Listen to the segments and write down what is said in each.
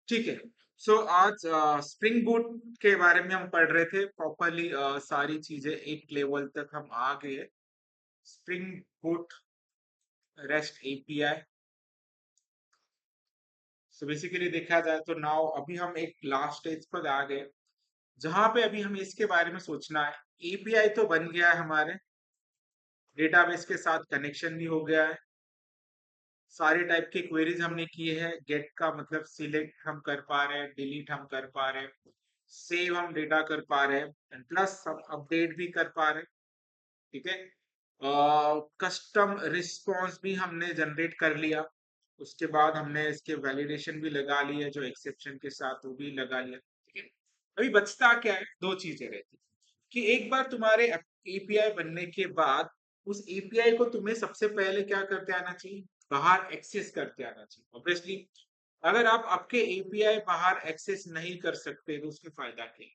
ठीक है। सो आज स्प्रिंग बूट के बारे में हम पढ़ रहे थे प्रॉपरली। सारी चीजें एक लेवल तक हम आ गए। Spring boot rest API. So basically देखा जाए तो नाउ अभी हम एक लास्ट स्टेज पर आ गए, जहां पे अभी हमें इसके बारे में सोचना है। एपीआई तो बन गया है, हमारे डेटाबेस के साथ कनेक्शन भी हो गया है। सारे टाइप के क्वेरीज हमने किए हैं। गेट का मतलब सिलेक्ट हम कर पा रहे हैं, डिलीट हम कर पा रहे हैं, सेव हम डेटा कर पा रहे हैं, एंड प्लस हम अपडेट भी कर पा रहे हैं। ठीक है। कस्टम रिस्पॉन्स भी हमने जनरेट कर लिया। उसके बाद हमने इसके वैलिडेशन भी लगा लिए, जो एक्सेप्शन के साथ वो भी लगा लिया। ठीक है। अभी बचता क्या है, दो चीजें रहती कि एक बार तुम्हारे एपीआई बनने के बाद उस एपीआई को तुम्हें सबसे पहले क्या करते आना चाहिए, बाहर एक्सेस करते आना चाहिए। ऑब्वियसली अगर आप आपके एपीआई बाहर एक्सेस नहीं कर सकते तो उसमें फायदा क्या है।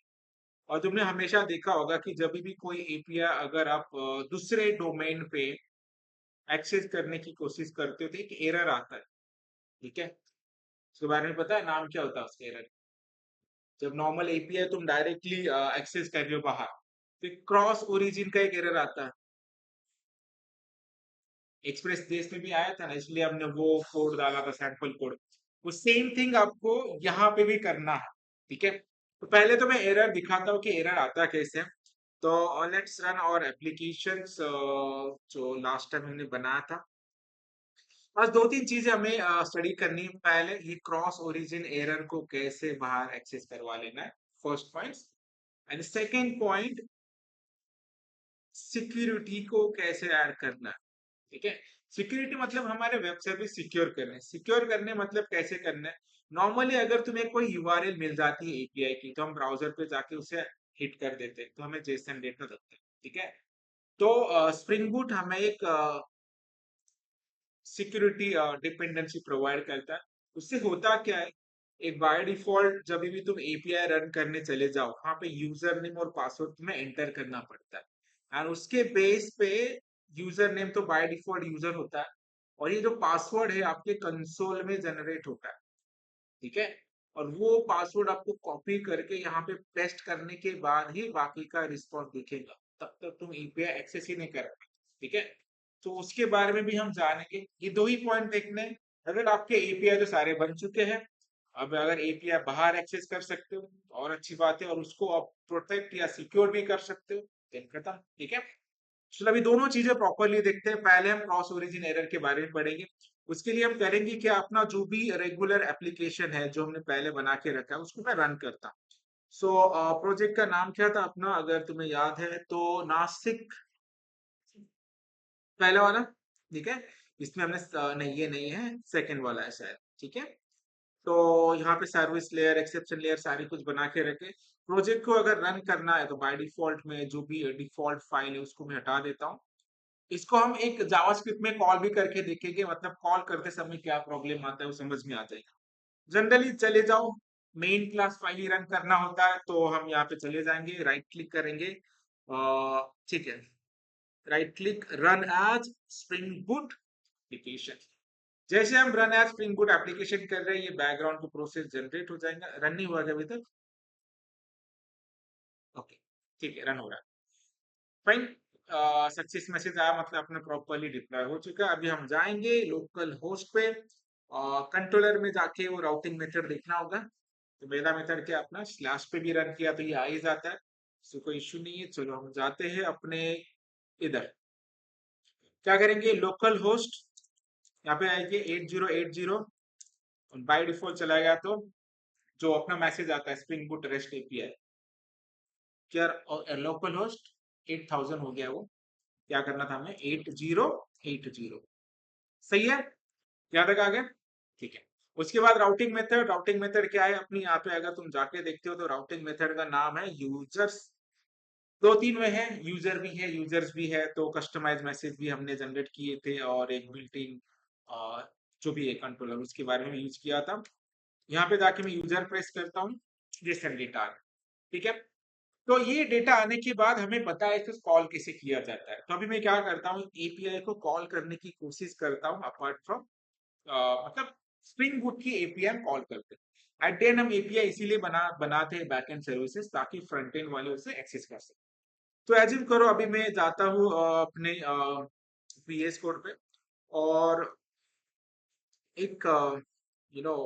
और तुमने हमेशा देखा होगा कि जब भी कोई एपीआई अगर आप दूसरे डोमेन पे एक्सेस करने की कोशिश करते हो तो एक एरर आता है। ठीक है। उसके बारे में पता है नाम क्या होता है उसका एरर? जब नॉर्मल एपीआई तुम डायरेक्टली एक्सेस कर रहे हो बाहर, तो क्रॉस ओरिजिन का एक एरर आता है। एक्सप्रेस देश में भी आया था ना, इसलिए हमने वो कोड डाला था, सैंपल कोड। वो सेम थिंग आपको यहाँ पे भी करना है। ठीक है। तो पहले तो मैं एरर दिखाता हूँ कि एरर आता कैसे है। तो लेट्स रन और एप्लीकेशन जो लास्ट टाइम हमने बनाया था। आज दो तीन चीजें हमें स्टडी करनी है। पहले ये क्रॉस ओरिजिन एरर को कैसे बाहर एक्सेस करवा लेना है, first point. And second point, security को कैसे ऐड करना है। ठीक है। सिक्योरिटी मतलब हमारे वेब सर्विस सिक्योर करने, सिक्योर करने मतलब कैसे करना है। नॉर्मली अगर तुम्हें कोई यूआरएल मिल जाती है एपीआई की, तो हम ब्राउजर पे जाके उसे हिट कर देते हैं, तो हमें जेसन डेटा लगता है। ठीक है। तो स्प्रिंग बूट हमें एक सिक्योरिटी डिपेंडेंसी प्रोवाइड करता है। उससे होता क्या है, एक बाय डिफॉल्ट जब भी तुम एपीआई रन करने चले जाओ, वहां पे यूजर नेम और पासवर्ड तुम्हें एंटर करना पड़ता है। और उसके बेस पे यूजर नेम तो बाय डिफॉल्ट यूजर होता है, और ये जो पासवर्ड है आपके कंसोल में जनरेट होता है। ठीक है। और वो पासवर्ड आपको कॉपी करके यहाँ पे पेस्ट करने के बाद ही बाकी का रिस्पॉन्स दिखेगा, तब तक तुम एपीआई एक्सेस ही नहीं कर पाए। ठीक है। तो उसके बारे में भी हम जानेंगे। ये दो ही पॉइंट देखने हैं। अगर आपके एपीआई तो सारे बन चुके हैं, अब अगर एपीआई बाहर एक्सेस कर सकते हो तो और अच्छी बात है, और उसको आप प्रोटेक्ट या सिक्योर भी कर सकते हो, देन खत्म। ठीक है। चलो अभी दोनों चीजें प्रॉपरली देखते हैं। पहले हम क्रॉस ओरिजिन एरर के बारे में पढ़ेंगे। उसके लिए हम करेंगे कि अपना जो भी रेगुलर एप्लीकेशन है जो हमने पहले बना के रखा है उसको मैं रन करता हूँ। सो प्रोजेक्ट का नाम क्या था अपना, अगर तुम्हें याद है तो, नासिक पहला वाला। ठीक है। इसमें हमने नहीं, ये नहीं है, सेकंड वाला है शायद। ठीक है। तो यहाँ पे सर्विस लेयर, एक्सेप्शन लेयर सारी कुछ बना के रखे। प्रोजेक्ट को अगर रन करना है तो बाय डिफॉल्ट में जो भी डिफॉल्ट फाइल है उसको मैं हटा देता हूँ। इसको हम एक जावास्क्रिप्ट में कॉल भी करके देखेंगे, मतलब कॉल करते समय क्या प्रॉब्लम आता है वो समझ में आ जाएगा। जनरली चले जाओ, मेन क्लास फाइल ही रन करना होता है, तो हम यहाँ पे चले जाएंगे, राइट क्लिक करेंगे। ठीक है। Right click, run as Spring Boot application. जैसे हम run as Spring Boot application कर रहे हैं, ये बैकग्राउंड को प्रोसेस जनरेट हो जाएगा। रन नहीं हुआ क्या अभी तक? ओके। ठीक है, रन हो रहा है। फाइन। सक्सेस मैसेज आया, मतलब अपना प्रॉपरली डिप्लॉय हो चुका है। अभी हम जाएंगे लोकल होस्ट पे, कंट्रोलर में जाके वो राउटिंग मेथड देखना होगा। तो मेरा मेथड क्या, अपना स्लैश पे भी रन किया तो ये आ ही जाता है, इससे कोई इश्यू नहीं है। चलो हम जाते हैं अपने इधर। क्या करेंगे, लोकल होस्ट यहाँ पे आएंगे 8080, बाय डिफॉल्ट चला गया तो जो अपना मैसेज आता है स्प्रिंग बूट रेस्ट एपीआई, क्या लोकल होस्ट 8000 हो गया वो। क्या करना था हमें, 8080। सही है, यहाँ तक आ गया। ठीक है। उसके बाद राउटिंग मेथड, राउटिंग मेथड क्या है अपनी, यहाँ पे अगर तुम जाके देखते हो तो राउटिंग मेथड का नाम है यूजर्स। दो तीन में है, यूजर भी है यूजर्स भी है। तो कस्टमाइज मैसेज भी हमने जनरेट किए थे, और एक बिल्ट इन जो भी है कंट्रोलर, उसके बारे में यूज किया था। यहाँ पे जाके मैं यूजर प्रेस करता हूँ, ये सेंड डेटा। ठीक है। तो ये डेटा आने के बाद हमें पता है कि कॉल कैसे किया जाता है। तो अभी मैं क्या करता हूँ, एपीआई को कॉल करने की कोशिश करता हूँ, अपार्ट फ्रॉम मतलब स्प्रिंग बूट की एपीआई कॉल करते हैं। एट द एंड हम एपीआई इसीलिए बनाते हैं बैकएंड सर्विसेज, ताकि फ्रंट एंड वाले उसे एक्सेस कर सके। तो एज्यूम करो अभी मैं जाता हूँ अपने पीएस कोड पे, और एक यू नो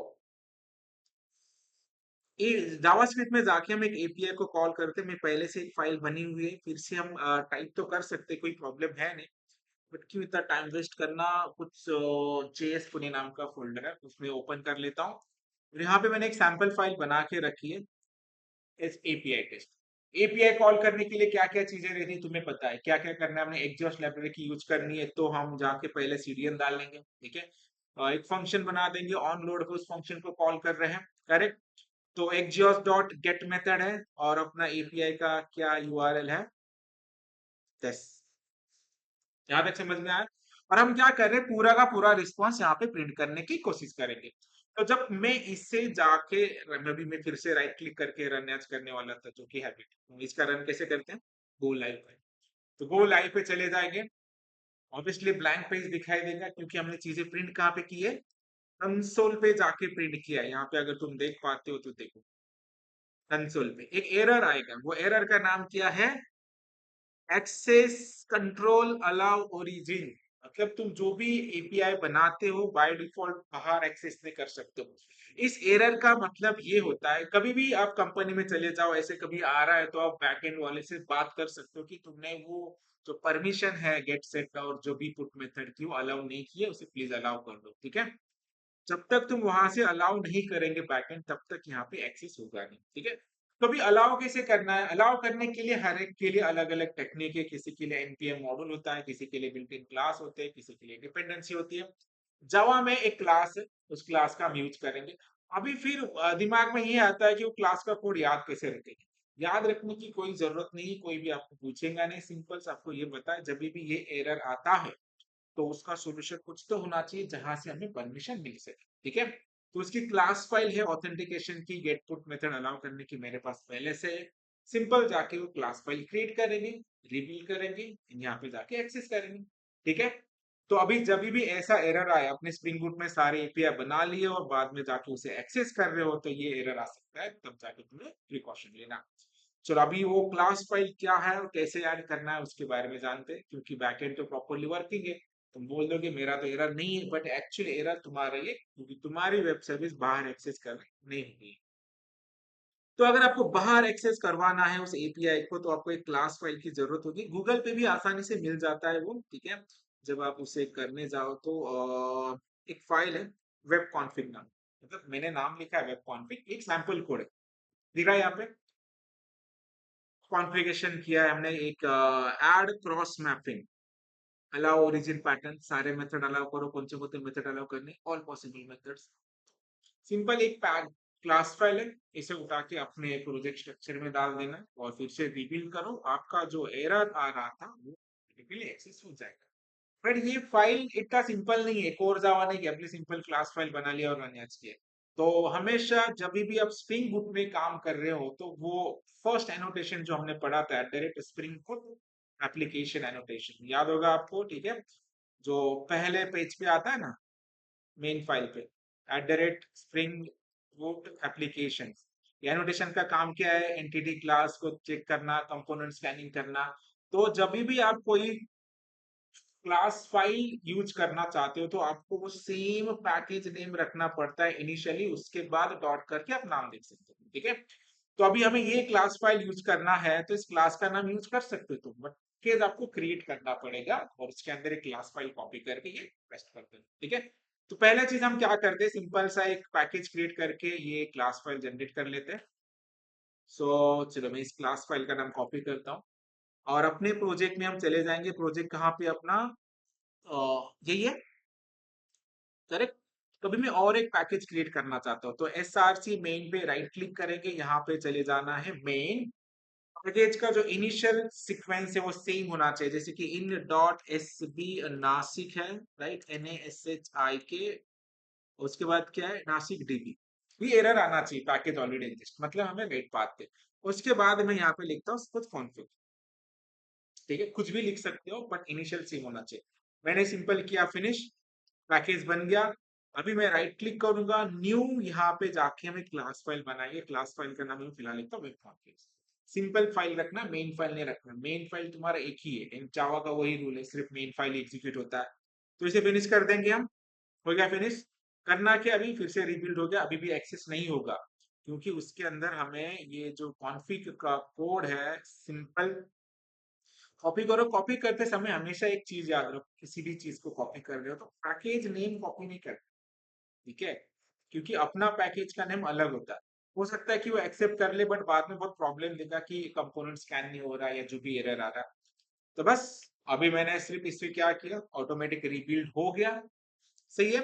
जावास्क्रिप्ट में जाके हम एक एपीआई को कॉल करते हैं। मैं पहले से एक फाइल बनी हुई है, फिर से हम टाइप तो कर सकते, कोई प्रॉब्लम है नहीं, बट क्यों इतना टाइम वेस्ट करना। कुछ जेएस पुणे नाम का फोल्डर है, उसमें ओपन कर लेता हूँ, और यहाँ पे मैंने एक सैंपल फाइल बना के रखी है, इस एपीआई टेस्ट। एपीआई कॉल करने के लिए क्या क्या चीजें रहती है तुम्हें पता है, क्या क्या करना है। हमने एक्सजॉस्ट लाइब्रेरी की यूज करनी है, तो हम जाके पहले सीडीएन डाल लेंगे, ठीक है। एक फंक्शन बना देंगे ऑन लोड पे, उस फंक्शन को कॉल कर रहे हैं, करेक्ट। तो एक्सजॉस्ट डॉट गेट मेथड है, और अपना एपीआई का क्या यूआरएल है, दस। यहाँ तक समझ में आया। और हम क्या कर रहे हैं, पूरा का पूरा रिस्पॉन्स यहाँ पे प्रिंट करने की कोशिश करेंगे। तो जब मैं इससे जाके अभी मैं फिर से राइट क्लिक करके रन एज करने वाला था, जो कि हैबिट, तो इसका रन कैसे करते हैं, गो लाइव पे। तो गो लाइव पे चले जाएंगे, ऑब्वियसली ब्लैंक पेज दिखाई देगा, क्योंकि हमने चीजें प्रिंट कहाँ पे की है, कंसोल पे जाके प्रिंट किया है। यहाँ पे अगर तुम देख पाते हो तो देखो, कंसोल पे एक एरर आएगा, वो एरर का नाम क्या है, एक्सेस कंट्रोल अलाउ ओरिजिन। मतलब तुम जो भी एपीआई बनाते हो बाय डिफॉल्ट बाहर एक्सेस नहीं कर सकते हो। इस एरर का मतलब ये होता है, कभी भी आप कंपनी में चले जाओ, ऐसे कभी आ रहा है, तो आप बैकएंड वाले से बात कर सकते हो कि तुमने वो जो परमिशन है गेट सेट और जो भी पुट मेथड की वो अलाउ नहीं की है, उसे प्लीज अलाउ कर दो, ठीक है। जब तक तुम वहां से अलाउ नहीं करेंगे बैकएंड, तब तक यहाँ पे एक्सेस होगा नहीं, ठीक है। तो अभी अलाउ कैसे करना है, अलाउ करने के लिए हर एक के लिए अलग अलग टेक्निक है। किसी के लिए एनपीएम मॉड्यूल होता है, किसी के लिए बिल्ट इन क्लास होते हैं, किसी के लिए डिपेंडेंसी होती है। जावा में एक क्लास है, उस क्लास का हम यूज करेंगे। अभी फिर दिमाग में ये आता है कि वो क्लास का कोड याद कैसे रखेंगे। याद रखने की कोई जरूरत नहीं, कोई भी आपको पूछेगा नहीं, सिंपल से आपको ये बताए, जब भी ये एरर आता है तो उसका सॉल्यूशन कुछ तो होना चाहिए जहां से हमें परमिशन मिल सके, ठीक है। तो उसकी क्लास फाइल है ऑथेंटिकेशन की, गेट पुट मेथड अलाउ करने की मेरे पास पहले से है। सिंपल जाके वो क्लास फाइल क्रिएट करेंगे, रिवील करेंगे, यहाँ पे जाके एक्सेस करेंगे, ठीक है। तो अभी जब भी ऐसा एरर आए, अपने स्प्रिंग बूट में सारे एपीआई बना लिए और बाद में जाके उसे एक्सेस कर रहे हो, तो ये एरर आ सकता है, तब जाके तुम्हें प्रिकॉशन लेना। चलो अभी वो क्लास फाइल क्या है और कैसे ऐड करना है उसके बारे में जानते हैं, क्योंकि बैकएंड तो प्रॉपरली वर्किंग है। तुम बोल दोगे मेरा तो एरर नहीं है, बट एक्चुअली एरर तुम्हारा ही है, क्योंकि तुम्हारी वेब सर्विस बाहर एक्सेस कर नहीं होगी। तो अगर आपको बाहर एक्सेस करवाना है उस एपीआई को, तो आपको एक क्लास फाइल की जरूरत होगी। गूगल पे भी आसानी से मिल जाता है वो, ठीक है। जब आप उसे करने जाओ तो एक फाइल है वेब कॉन्फ़िग नाम, मतलब मैंने नाम लिखा है वेब कॉन्फ़िग, एक सैंपल कोड है, दिख रहा है यहाँ पे। कॉन्फ़िगरेशन किया है हमने, एक add cross mapping, allow origin pattern, सारे मेथड अलाउ करो, कौन से कौन मेथड अलाउ करने, ऑल पॉसिबल मेथड्स। सिंपल एक पैक क्लास फाइल है, इसे उठा के अपने प्रोजेक्ट स्ट्रक्चर में डाल देना और फिर से रिबिल्ड करो, आपका जो एरर आ रहा था वो रिबिल्ड एक्सेस हो जाएगा। बट ये फाइल इतना सिंपल नहीं है, कोर जावा ने अपनी सिंपल क्लास फाइल बना लिया और रन किया। तो हमेशा जब भी आप स्प्रिंग बुक में काम कर रहे हो, तो वो फर्स्ट एनोटेशन जो हमने पढ़ा था, direct spring book application annotation, याद होगा आपको, ठीक है। जो पहले पेज पे आता है ना, मेन फाइल पे, @spring boot एप्लीकेशन, ये एनोटेशन का काम क्या है, एंटिटी क्लास को चेक करना, कंपोनेंट स्कैनिंग करना। तो जब भी आप कोई क्लास फाइल यूज करना चाहते हो, तो आपको वो सेम पैकेज नेम रखना पड़ता है इनिशियली, उसके बाद डॉट करके आप नाम देख सकते हो, ठीक है। तो अभी हमें ये क्लास फाइल यूज करना है, तो इस क्लास का नाम यूज कर सकते हो तुम, बट केस आपको क्रिएट करना पड़ेगा और उसके अंदर एक क्लास फाइल कॉपी करके ये पेस्ट कर देना, ठीक है। तो पहला चीज हम क्या करते हैं, सिंपल सा एक पैकेज क्रिएट करके ये क्लास फाइल जनरेट कर लेते हैं। सो चलो मैं इस क्लास फाइल का नाम कॉपी करता हूँ, और अपने प्रोजेक्ट में हम चले जाएंगे। प्रोजेक्ट कहाँ पे अपना, यही है, करेक्ट। तो अभी मैं और एक पैकेज क्रिएट करना चाहता हूँ, तो एसआरसी मेन पे राइट क्लिक करेंगे, यहाँ पे चले जाना है मेन। पैकेज का जो इनिशियल सीक्वेंस है वो सेम होना चाहिए, जैसे कि in dot S B Nashik है, राइट, NASHIK, उसके बाद क्या है, नासिक डीबी। ये एरर आना चाहिए, पैकेज ऑलरेडी एग्जिस्ट, मतलब हमें वेट पाते। उसके बाद मैं यहाँ पे लिखता हूँ खुद कॉन्फ़िग, ठीक है, कुछ भी लिख सकते हो, बट इनिशियल सेम होना चाहिए। मैंने सिंपल किया फिनिश, पैकेज बन गया। अभी मैं राइट क्लिक करूंगा, न्यू, यहाँ पे जाके हमें क्लास फाइल बनाइए। क्लास फाइल का नाम मैं फिलहाल लिखता हूँ वेब कॉन्फ्रेंस। सिंपल फाइल रखना, मेन फाइल नहीं रखना। मेन फाइल तुम्हारा एक ही है, जावा का वही रूल है, सिर्फ मेन फाइल एग्जीक्यूट होता है। तो इसे फिनिश कर देंगे हम। हो गया फिनिश। करना क्या, अभी फिर से रिबिल्ड हो गया, अभी भी एक्सेस नहीं होगा क्योंकि उसके अंदर हमें ये जो कॉन्फ़िग का कोड है सिंपल कॉपी करो। कॉपी करते समय हमेशा एक चीज याद रखो, किसी भी चीज को कॉपी कर रहे हो तो पैकेज नेम कॉपी नहीं करना, ठीक है? क्योंकि अपना पैकेज का नेम अलग होता है। हो सकता है कि वो एक्सेप्ट कर ले बट बाद में बहुत प्रॉब्लम देगा कि कंपोनेंट स्कैन नहीं हो रहा है या जो भी एरर आ रहा है। तो बस अभी मैंने सिर्फ इससे क्या किया, ऑटोमेटिक रीबिल्ड हो गया। सही है।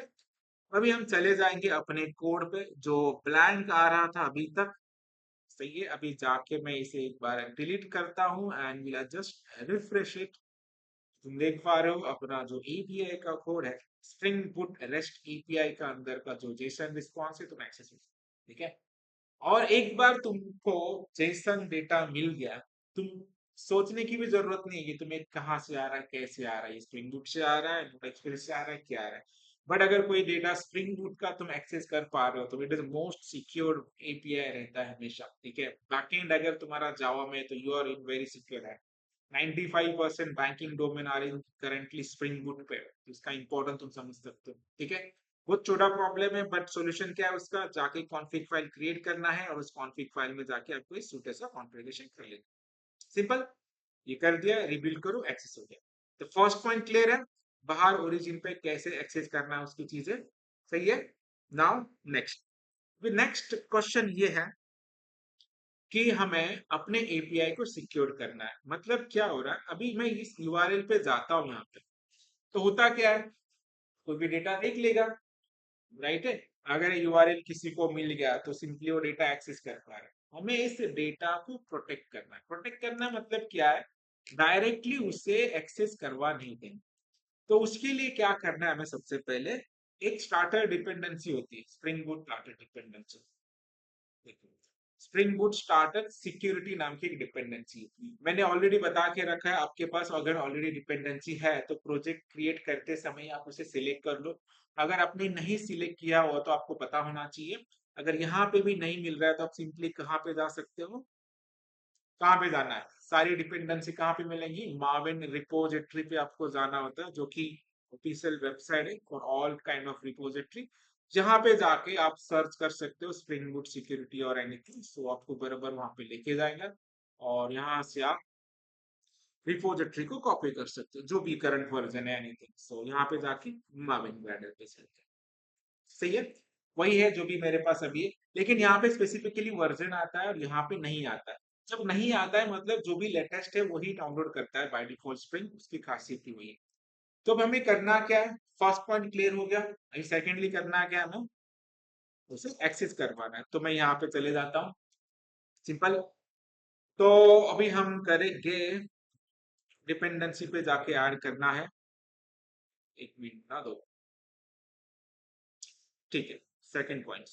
अभी हम चले जाएंगे अपने कोड पे जो ब्लैंक आ रहा था अभी तक। सही है, अभी जाके मैं इसे एक बार डिलीट करता हूँ and will just refresh it. तुम देख पा रहे हो अपना जो एपीआई का कोड है, स्प्रिंग बूट रेस्ट एपीआई का अंदर का जो जेसन रिस्पॉन्स है तुम एक्सेस, ठीक है? और एक बार तुमको जेसन डेटा मिल गया, तुम सोचने की भी जरूरत नहीं है कि तुम्हें कहाँ से आ रहा है, कैसे आ रहा है, स्प्रिंग बूट से आ रहा है, नोड एक्सप्रेस से आ रहा है, क्या आ रहा है। बट अगर कोई डेटा स्प्रिंग बूट का तुम एक्सेस कर पा रहे हो तो it is most secure API रहता है हमेशा, ठीक है? बैकएंड अगर तुम्हारा जावा में है तो you are in very secure है। 95% banking domain are in currently Spring Boot पे, तो इसका इंपॉर्टेंस तुम समझ सकते हो, ठीक है? बहुत छोटा प्रॉब्लम है बट सॉल्यूशन क्या है उसका, जाके कॉन्फ़िग फाइल क्रिएट करना है और उस कॉन्फ़िग फाइल में जाके आपको इस सूटे सा कॉन्फ़िगरेशन कर लेना। सिंपल। ये कर दिया, रिबिल्ड करो, एक्सेस हो गया। तो फर्स्ट पॉइंट क्लियर है, बाहर ओरिजिन पे कैसे एक्सेस करना है उसकी चीजें। सही है। नाउ नेक्स्ट, नेक्स्ट क्वेश्चन ये है कि हमें अपने एपीआई को सिक्योर करना है। मतलब क्या हो रहा है, अभी मैं इस यूआरएल पे जाता हूँ यहाँ पे, तो होता क्या है, कोई भी डेटा देख लेगा, राइट है? अगर यूआरएल किसी को मिल गया तो सिंपली वो डेटा एक्सेस कर पा रहा है। हमें इस डेटा को प्रोटेक्ट करना है। प्रोटेक्ट करना मतलब क्या है, डायरेक्टली उसे एक्सेस करवा नहीं देना। तो उसके लिए क्या करना है, हमें सबसे पहले एक स्टार्टर डिपेंडेंसी होती है, spring boot starter dependency. Spring boot starter security नाम की एक डिपेंडेंसी मैंने ऑलरेडी बता के रखा है। आपके पास अगर ऑलरेडी डिपेंडेंसी है तो प्रोजेक्ट क्रिएट करते समय आप उसे सिलेक्ट कर लो। अगर आपने नहीं सिलेक्ट किया हो तो आपको पता होना चाहिए। अगर यहाँ पे भी नहीं मिल रहा है तो आप सिंपली कहाँ पे जा सकते हो, कहाँ पे जाना है, सारी डिपेंडेंसी कहाँ पे मिलेंगी, मार्विन रिपोजिटरी पे आपको जाना होता है जो कि ऑफिशियल वेबसाइट है for all kind of repository. जहाँ पे जाके आप सर्च कर सकते हो स्प्रिंग बूट सिक्योरिटी और एनीथिंग, सो आपको बराबर वहां पे लेके जाएगा और यहाँ से आप रिपोजिटरी को कॉपी कर सकते हो जो भी करंट वर्जन है एनीथिंग। सो यहाँ पे जाके मार्विन ग्लाइडर पे चलते हैं। सही है। वही है जो भी मेरे पास अभी है, लेकिन यहाँ पे स्पेसिफिकली वर्जन आता है और यहाँ पे नहीं आता है। जब नहीं आता है मतलब जो भी लेटेस्ट है वही डाउनलोड करता है बाय डिफॉल्ट स्प्रिंग, उसकी खासियत ही वही है। तो अब हमें करना क्या है, फर्स्ट पॉइंट क्लियर हो गया। अभी सेकेंडली करना क्या है, हमें उसे एक्सेस करवाना है। तो मैं यहाँ पे चले जाता हूँ, सिंपल। तो अभी हम करेंगे, डिपेंडेंसी पे जाके ऐड करना है। एक मिनट ना दो, ठीक है। Second point,